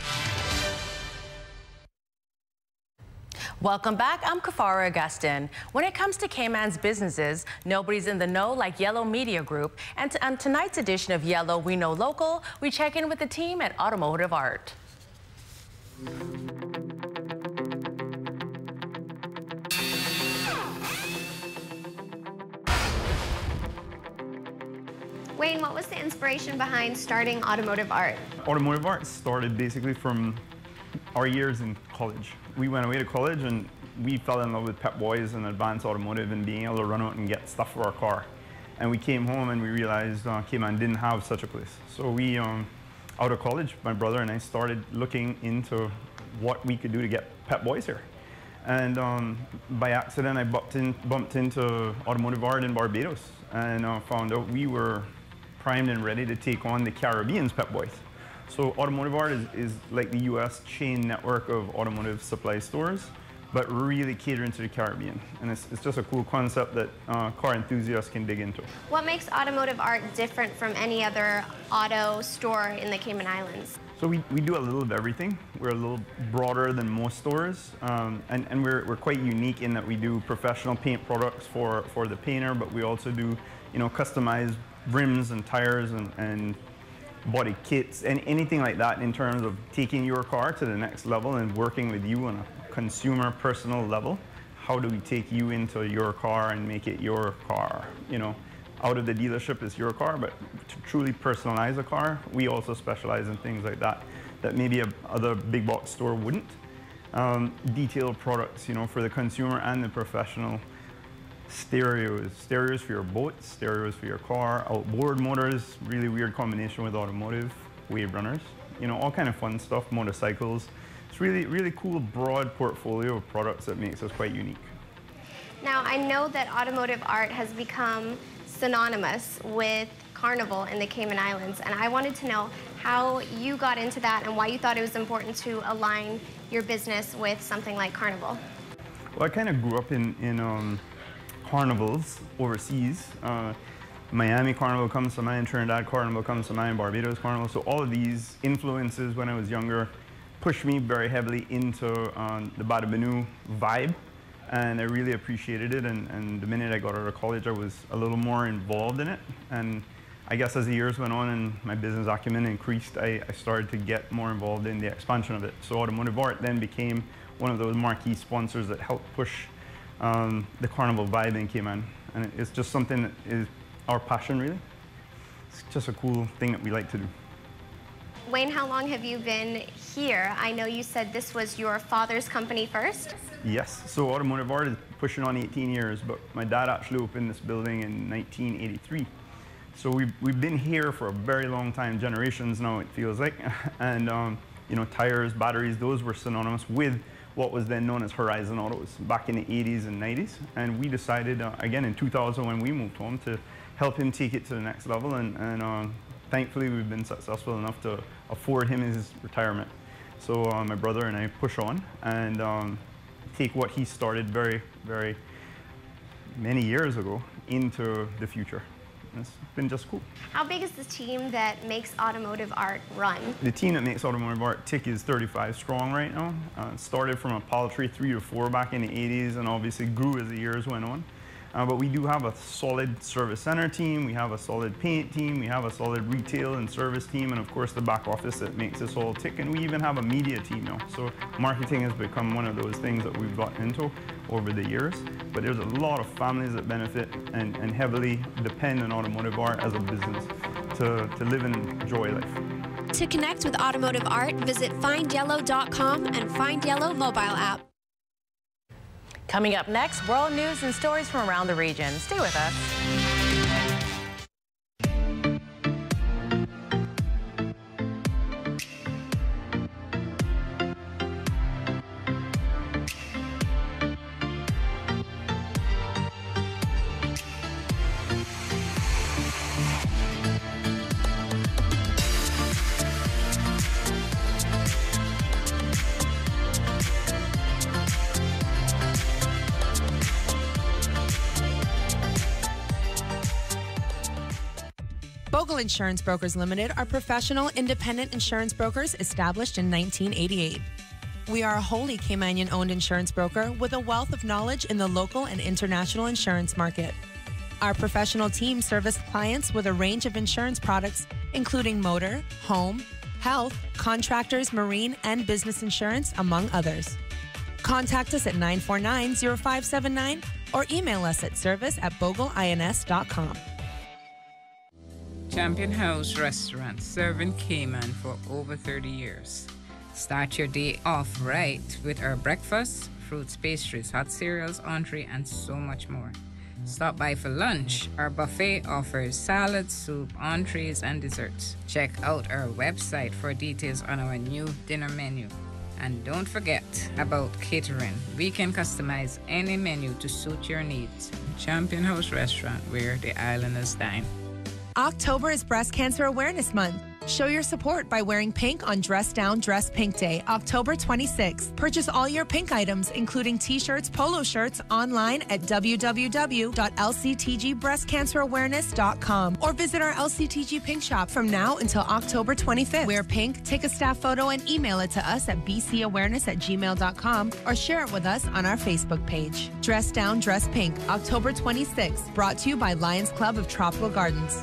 Welcome back. I'm Kafara Augustin. When it comes to Cayman's businesses, nobody's in the know like Yellow Media Group. And on tonight's edition of Yellow We Know Local, we check in with the team at Automotive Art. Wayne, what was the inspiration behind starting Automotive Art? Automotive Art started basically from our years in college. We went away to college and we fell in love with Pep Boys and advanced automotive and being able to run out and get stuff for our car. And we came home and we realized Cayman didn't have such a place. So we, out of college, my brother and I started looking into what we could do to get Pep Boys here. And by accident, I bumped into Automotive Art in Barbados and found out we were primed and ready to take on the Caribbean's Pep Boys. So Automotive Art is like the US chain network of automotive supply stores, but really catering to the Caribbean. And it's just a cool concept that car enthusiasts can dig into. What makes Automotive Art different from any other auto store in the Cayman Islands? So we do a little of everything. We're a little broader than most stores, and we're quite unique in that we do professional paint products for the painter, but we also do, you know, customized rims and tires and body kits and anything like that in terms of taking your car to the next level and working with you on a consumer personal level. How do we take you into your car and make it your car? You know, out of the dealership is your car, but to truly personalize a car, we also specialize in things like that that maybe other big box store wouldn't. Detailed products, you know, for the consumer and the professional. Stereos for your boat, stereos for your car, outboard motors, really weird combination with automotive, wave runners, you know, all kind of fun stuff, motorcycles. It's really cool, broad portfolio of products that makes us quite unique. Now, I know that Automotive Art has become synonymous with Carnival in the Cayman Islands, and I wanted to know how you got into that and why you thought it was important to align your business with something like Carnival. Well, I kind of grew up in carnivals overseas. Miami Carnival comes to mind, Trinidad Carnival comes to mind, Barbados Carnival. So all of these influences when I was younger pushed me very heavily into the Badabinu vibe, and I really appreciated it. And the minute I got out of college, I was a little more involved in it. And I guess as the years went on and my business acumen increased, I started to get more involved in the expansion of it. So Automotive Art then became one of those marquee sponsors that helped push the Carnival vibe in Cayman. And it's just something that is our passion, really. It's just a cool thing that we like to do. Wayne, how long have you been here? I know you said this was your father's company first. Yes, so Automotive Art is pushing on 18 years, but my dad actually opened this building in 1983. So we've been here for a very long time, generations now it feels like. And you know, tires, batteries, those were synonymous with what was then known as Horizon Autos back in the 80s and 90s. And we decided, again in 2000 when we moved home, to help him take it to the next level. And thankfully we've been successful enough to afford him his retirement. So my brother and I push on and take what he started very many years ago into the future. It's been just cool. How big is the team that makes Automotive Art run? The team that makes Automotive Art tick is 35 strong right now. Started from a paltry 3 to 4 back in the 80s and obviously grew as the years went on. But we do have a solid service center team, we have a solid paint team, we have a solid retail and service team, and of course the back office that makes this all tick. And we even have a media team now. So marketing has become one of those things that we've gotten into over the years. But there's a lot of families that benefit and heavily depend on Automotive Art as a business to live and enjoy life. To connect with Automotive Art, visit findyellow.com and Find Yellow mobile app. Coming up next, world news and stories from around the region. Stay with us. Bogle Insurance Brokers Limited are professional, independent insurance brokers established in 1988. We are a wholly Caymanian-owned insurance broker with a wealth of knowledge in the local and international insurance market. Our professional team service clients with a range of insurance products, including motor, home, health, contractors, marine, and business insurance, among others. Contact us at 949-0579 or email us at service@bogleins.com. Champion House Restaurant, serving Cayman for over 30 years. Start your day off right with our breakfast, fruits, pastries, hot cereals, entree, and so much more. Stop by for lunch. Our buffet offers salad, soup, entrees, and desserts. Check out our website for details on our new dinner menu. And don't forget about catering. We can customize any menu to suit your needs. Champion House Restaurant, where the islanders dine. October is Breast Cancer Awareness Month. Show your support by wearing pink on Dress Down, Dress Pink Day, October 26th. Purchase all your pink items, including t-shirts, polo shirts, online at www.lctgbreastcancerawareness.com or visit our LCTG Pink Shop from now until October 25th. Wear pink, take a staff photo, and email it to us at bcawareness@gmail.com or share it with us on our Facebook page. Dress Down, Dress Pink, October 26th. Brought to you by Lions Club of Tropical Gardens.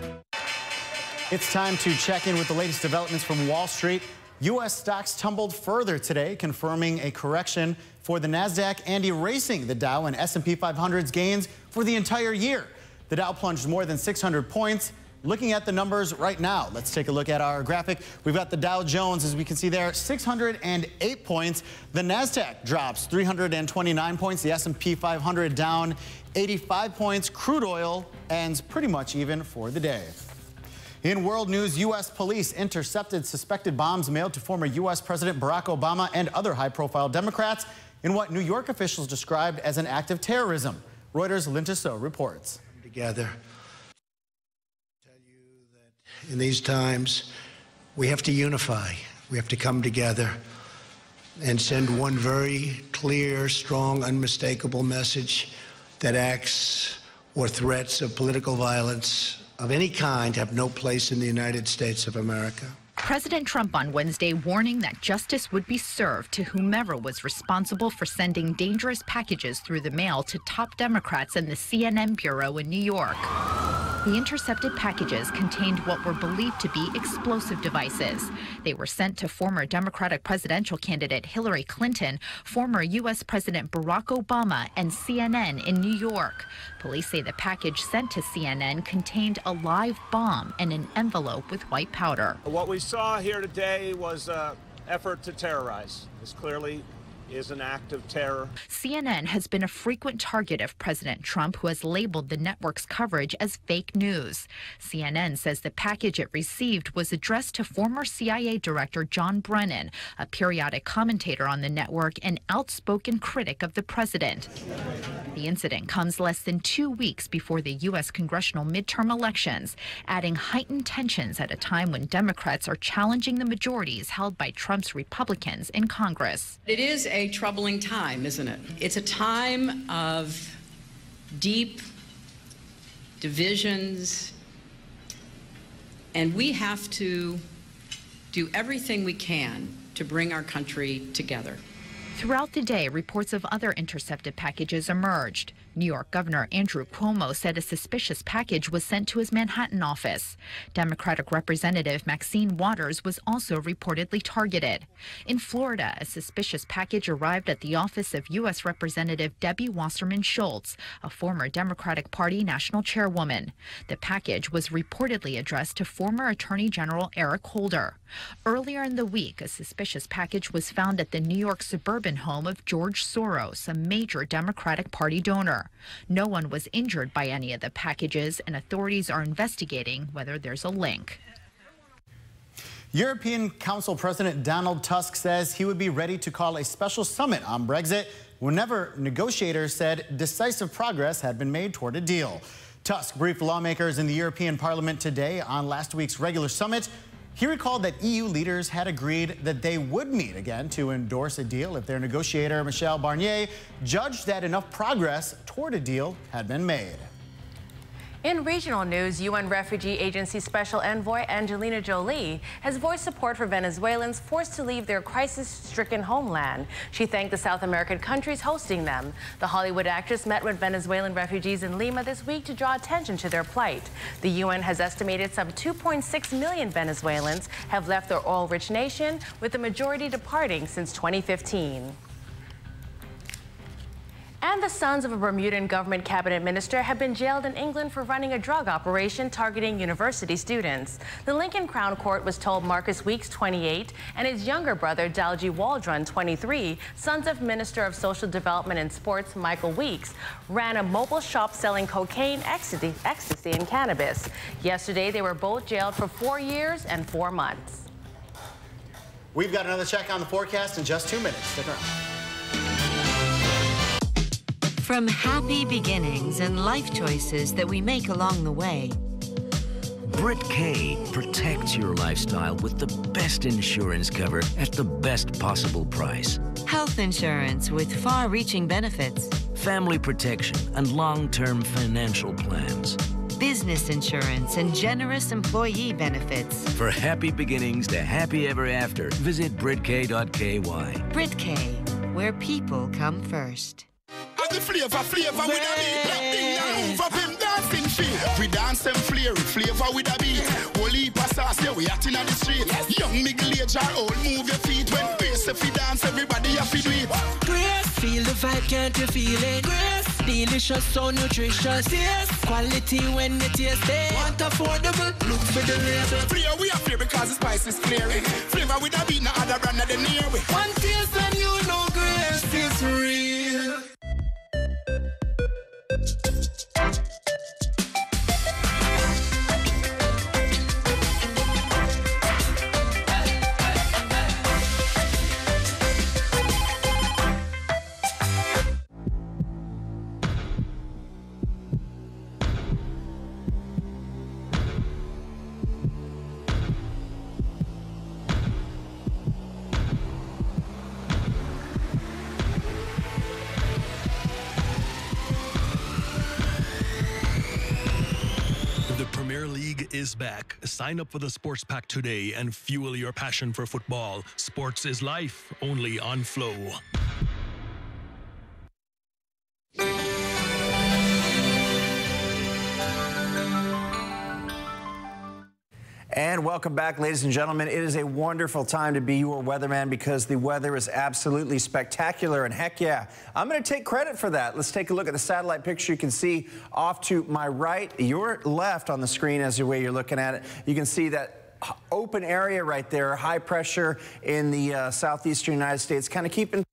It's time to check in with the latest developments from Wall Street. U.S. stocks tumbled further today, confirming a correction for the NASDAQ and erasing the Dow and S&P 500's gains for the entire year. The Dow plunged more than 600 points. Looking at the numbers right now, let's take a look at our graphic. We've got the Dow Jones, as we can see there, 608 points. The NASDAQ drops 329 points. The S&P 500 down 85 points. Crude oil ends pretty much even for the day. In world news, U.S. police intercepted suspected bombs mailed to former U.S. President Barack Obama and other high-profile Democrats in what New York officials described as an act of terrorism. Reuters' Linda So reports. Together, tell you that in these times, we have to unify. We have to come together and send one very clear, strong, unmistakable message that acts or threats of political violence of any kind have no place in the United States of America. President Trump on Wednesday warning that justice would be served to whomever was responsible for sending dangerous packages through the mail to top Democrats in the CNN bureau in New York. The intercepted packages contained what were believed to be explosive devices. They were sent to former Democratic presidential candidate Hillary Clinton, former U.S. President Barack Obama, and CNN in New York. Police say the package sent to CNN contained a live bomb and an envelope with white powder. What we saw here today was an effort to terrorize. This clearly is an act of terror. CNN has been a frequent target of President Trump, who has labeled the network's coverage as fake news. CNN says the package it received was addressed to former CIA Director John Brennan, a periodic commentator on the network and outspoken critic of the president. The incident comes less than 2 weeks before the U.S. congressional midterm elections, adding heightened tensions at a time when Democrats are challenging the majorities held by Trump's Republicans in Congress. It is a troubling time, isn't it? It's a time of deep divisions, and we have to do everything we can to bring our country together. Throughout the day, reports of other intercepted packages emerged. New York Governor Andrew Cuomo said a suspicious package was sent to his Manhattan office. Democratic Representative Maxine Waters was also reportedly targeted. In Florida, a suspicious package arrived at the office of U.S. Representative Debbie Wasserman Schultz, a former Democratic Party national chairwoman. The package was reportedly addressed to former Attorney General Eric Holder. Earlier in the week, a suspicious package was found at the New York suburban home of George Soros, a major Democratic Party donor. No one was injured by any of the packages, and authorities are investigating whether there's a link. European Council President Donald Tusk says he would be ready to call a special summit on Brexit whenever negotiators said decisive progress had been made toward a deal. Tusk briefed lawmakers in the European Parliament today on last week's regular summit. He recalled that EU leaders had agreed that they would meet again to endorse a deal if their negotiator, Michel Barnier, judged that enough progress toward a deal had been made. In regional news, UN Refugee Agency Special Envoy Angelina Jolie has voiced support for Venezuelans forced to leave their crisis-stricken homeland. She thanked the South American countries hosting them. The Hollywood actress met with Venezuelan refugees in Lima this week to draw attention to their plight. The UN has estimated some 2.6 million Venezuelans have left their oil-rich nation, with the majority departing since 2015. And the sons of a Bermudan government cabinet minister have been jailed in England for running a drug operation targeting university students. The Lincoln Crown Court was told Marcus Weeks, 28, and his younger brother, Dalji Waldron, 23, sons of Minister of Social Development and Sports Michael Weeks, ran a mobile shop selling cocaine, ecstasy, and cannabis. Yesterday, they were both jailed for 4 years and 4 months. We've got another check on the forecast in just 2 minutes. Stick around. From happy beginnings and life choices that we make along the way, Brit K protects your lifestyle with the best insurance cover at the best possible price. Health insurance with far-reaching benefits. Family protection and long-term financial plans. Business insurance and generous employee benefits. For happy beginnings to happy ever after, visit BritK.ky. Brit K, where people come first. The flavor with a beat. Black thing now move up him dancing feet. We dance them flavor with a beat. Holy pastas, yeah, we acting on the street. Young middle age or old, move your feet. When bass if we dance, everybody have to do it. Grace, feel the vibe, can't you feel it? Grace, delicious, so nutritious. Yes, quality when you taste it. Want affordable? Look for the label. Flavor we are fair because the spice is clear. Flavor with a beat, no other brand than near we. One taste and you know Grace is real. Is back. Sign up for the Sports Pack today and fuel your passion for football. Sports is life, only on Flow. And welcome back, ladies and gentlemen. It is a wonderful time to be your weatherman because the weather is absolutely spectacular. And heck yeah, I'm going to take credit for that. Let's take a look at the satellite picture you can see off to my right, your left on the screen as the way you're looking at it. You can see that open area right there, high pressure in the southeastern United States, kind of keeping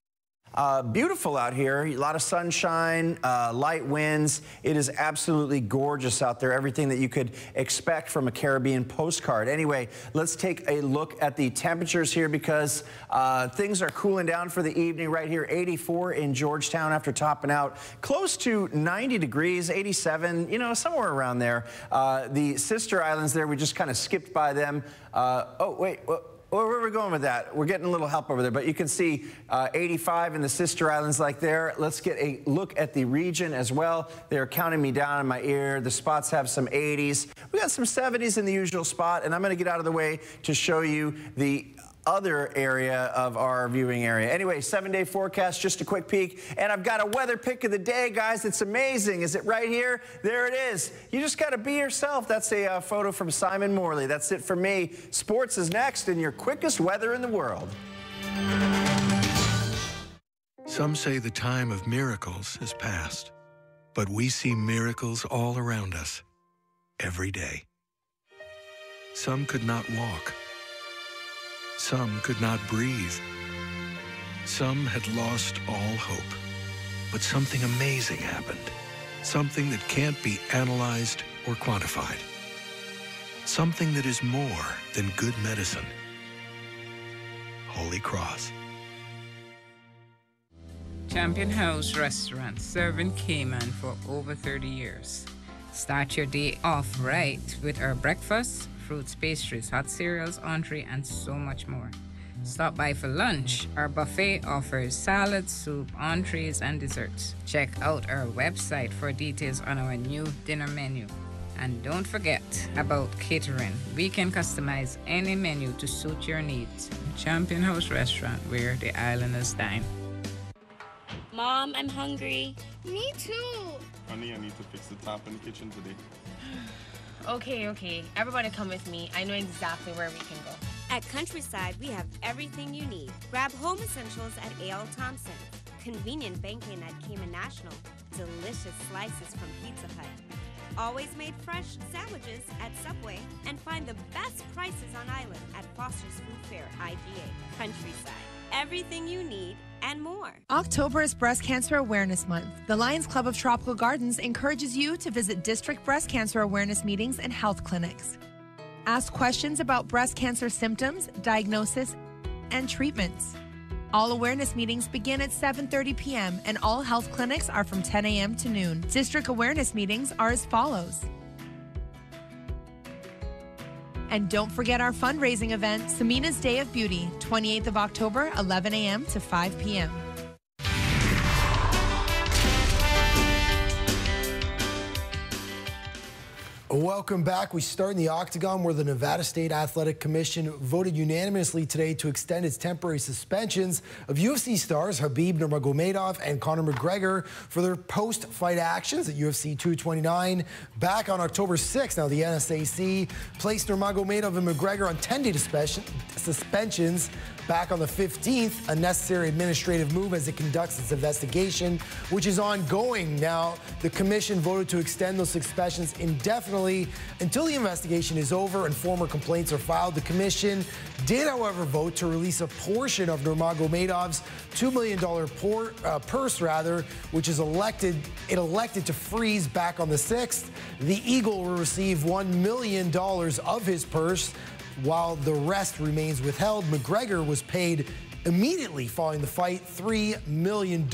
beautiful out here. A lot of sunshine, light winds. It is absolutely gorgeous out there. Everything that you could expect from a Caribbean postcard. Anyway, let's take a look at the temperatures here because things are cooling down for the evening right here. 84 in Georgetown after topping out close to 90 degrees, 87, you know, somewhere around there. The sister islands there, we just kind of skipped by them. Oh, wait. Where are we going with that? We're getting a little help over there, but you can see 85 in the sister islands like there. Let's get a look at the region as well. They're counting me down in my ear. The spots have some 80s. We got some 70s in the usual spot, and I'm going to get out of the way to show you the other area of our viewing area. Anyway, 7-day forecast, just a quick peek. And I've got a weather pick of the day, guys. It's amazing. Is it right here? There it is. You just got to be yourself. That's a photo from Simon Morley. That's it for me. Sports is next and your quickest weather in the world. Some say the time of miracles is past, but we see miracles all around us every day. Some could not walk. Some could not breathe. Some had lost all hope. But something amazing happened. Something that can't be analyzed or quantified. Something that is more than good medicine. Holy Cross. Champion House Restaurant, serving Cayman for over 30 years. Start your day off right with our breakfast, fruits, pastries, hot cereals, entree, and so much more. Stop by for lunch. Our buffet offers salad, soup, entrees, and desserts. Check out our website for details on our new dinner menu. And don't forget about catering. We can customize any menu to suit your needs. Champion House Restaurant, where the islanders dine. Mom, I'm hungry. Me too. Honey, I need to fix the tap in the kitchen today. Okay. Everybody come with me. I know exactly where we can go. At Countryside, we have everything you need. Grab home essentials at A.L. Thompson. Convenient banking at Cayman National. Delicious slices from Pizza Hut. Always made fresh sandwiches at Subway. And find the best prices on island at Foster's Food Fair, IGA. Countryside. Everything you need and more. October is Breast Cancer Awareness Month. The Lions Club of Tropical Gardens encourages you to visit district breast cancer awareness meetings and health clinics. Ask questions about breast cancer symptoms, diagnosis, and treatments. All awareness meetings begin at 7:30 p.m. and all health clinics are from 10 a.m. to noon. District awareness meetings are as follows. And don't forget our fundraising event, Samina's Day of Beauty, 28th of October, 11 a.m. to 5 p.m. Welcome back. We start in the Octagon, where the Nevada State Athletic Commission voted unanimously today to extend its temporary suspensions of UFC stars Khabib Nurmagomedov and Conor McGregor for their post-fight actions at UFC 229 back on October 6th. Now, the NSAC placed Nurmagomedov and McGregor on 10-day suspensions back on the 15th, a necessary administrative move as it conducts its investigation, which is ongoing. Now, the commission voted to extend those suspensions indefinitely until the investigation is over and former complaints are filed. The commission did, however, vote to release a portion of Nurmagomedov's $2 million purse, which is elected to freeze back on the 6th. The Eagle will receive $1 million of his purse, while the rest remains withheld. McGregor was paid immediately following the fight, $3 million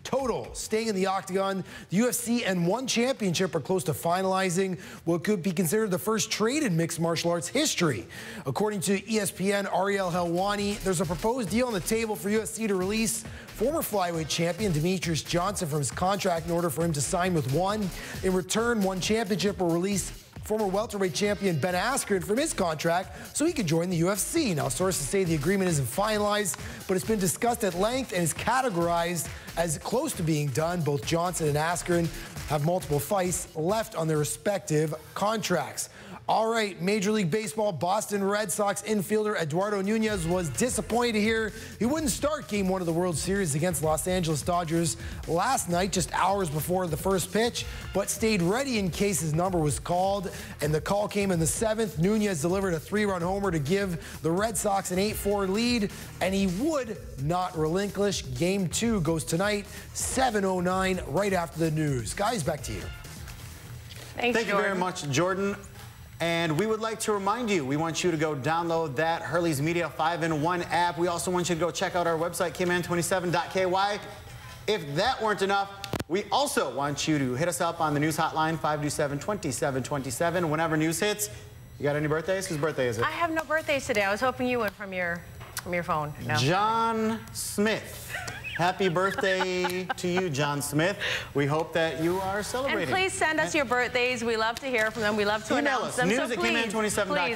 total. Staying in the Octagon, the UFC N1 Championship are close to finalizing what could be considered the first trade in mixed martial arts history. According to ESPN, Ariel Helwani, there's a proposed deal on the table for UFC to release former flyweight champion Demetrius Johnson from his contract in order for him to sign with ONE. In return, ONE Championship will release former welterweight champion Ben Askren from his contract so he could join the UFC. Now, sources say the agreement isn't finalized, but it's been discussed at length and is categorized as close to being done. Both Johnson and Askren have multiple fights left on their respective contracts. All right, Major League Baseball, Boston Red Sox infielder Eduardo Nunez was disappointed to hear he wouldn't start Game 1 of the World Series against Los Angeles Dodgers last night, just hours before the first pitch, but stayed ready in case his number was called. And the call came in the 7th. Nunez delivered a 3-run homer to give the Red Sox an 8-4 lead, and he would not relinquish. Game 2 goes tonight, 7:09, right after the news. Guys, back to you. Thank you very much, Jordan. And we would like to remind you, we want you to go download that Hurley's Media 5-in-1 app. We also want you to go check out our website, Cayman27.ky. If that weren't enough, we also want you to hit us up on the news hotline, 527-2727. Whenever news hits, you got any birthdays? Whose birthday is it? I have no birthdays today. I was hoping you would from your phone. No. John Smith. Happy birthday to you, John Smith. We hope that you are celebrating. And please send us your birthdays. We love to hear from them. We love to announce them. News so at please, Cayman27.ky.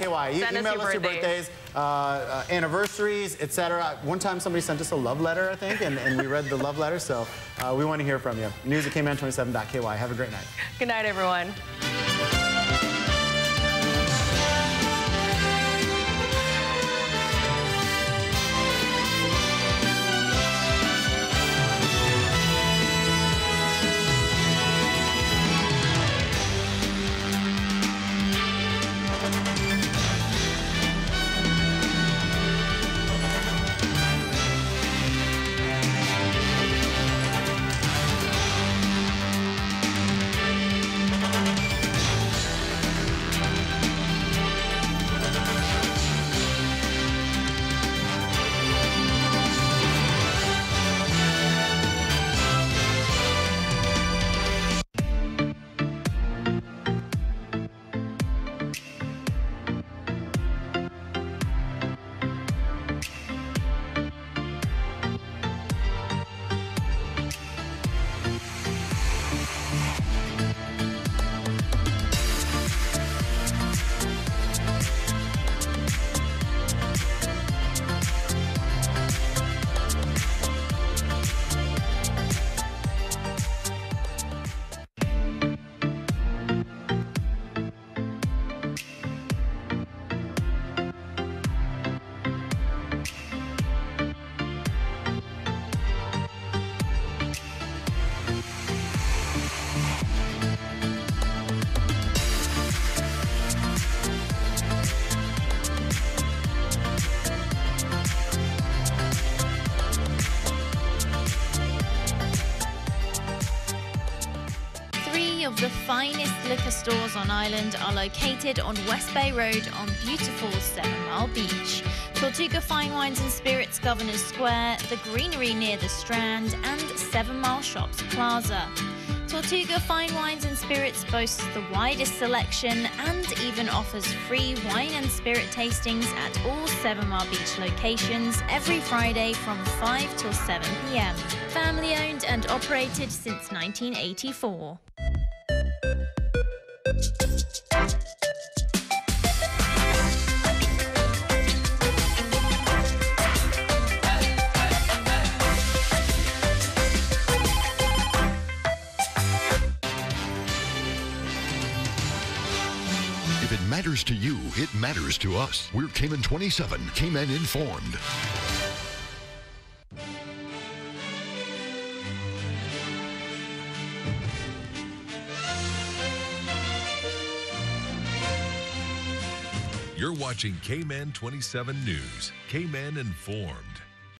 Email us your birthdays, anniversaries, etc. One time somebody sent us a love letter, I think, and we read the love letter, so we want to hear from you. News at Cayman27.ky. Have a great night. Good night, everyone. 3 of the finest liquor stores on island are located on West Bay Road on beautiful 7 Mile Beach. Tortuga Fine Wines and Spirits Governors Square, the greenery near the Strand, and 7 Mile Shops Plaza. Tortuga Fine Wines and Spirits boasts the widest selection and even offers free wine and spirit tastings at all 7 Mile Beach locations every Friday from 5 till 7 p.m. Family owned and operated since 1984. If it matters to you, it matters to us. We're Cayman 27, Cayman Informed. You're watching Cayman 27 News, Cayman Informed.